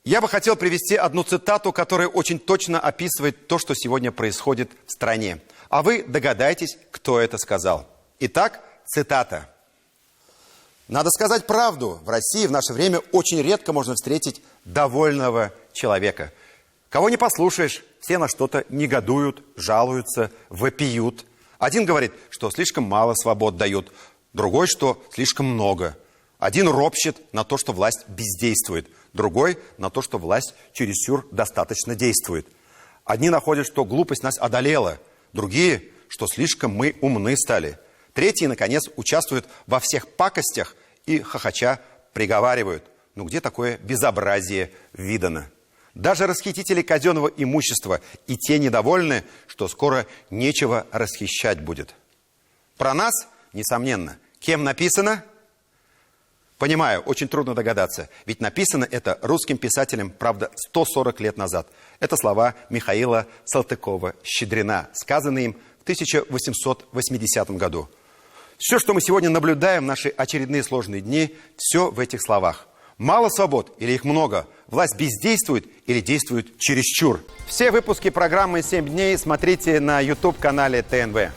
Я бы хотел привести одну цитату, которая очень точно описывает то, что сегодня происходит в стране. А вы догадайтесь, кто это сказал. Итак, цитата. Надо сказать правду. В России в наше время очень редко можно встретить довольного человека. Кого не послушаешь, все на что-то негодуют, жалуются, вопиют. Один говорит, что слишком мало свобод дают, другой, что слишком много. Один ропщет на то, что власть бездействует, другой на то, что власть чересчур достаточно действует. Одни находят, что глупость нас одолела, другие, что слишком мы умны стали. Третьи, наконец, участвуют во всех пакостях и хохоча приговаривают. Ну где такое безобразие видано? Даже расхитители казенного имущества и те недовольны, что скоро нечего расхищать будет. Про нас, несомненно, кем написано? Понимаю, очень трудно догадаться, ведь написано это русским писателем, правда, 140 лет назад. Это слова Михаила Салтыкова-Щедрина, сказанные им в 1880 году. Все, что мы сегодня наблюдаем в наши очередные сложные дни, все в этих словах. Мало свобод или их много? Власть бездействует или действует чересчур? Все выпуски программы «7 дней» смотрите на YouTube-канале ТНВ.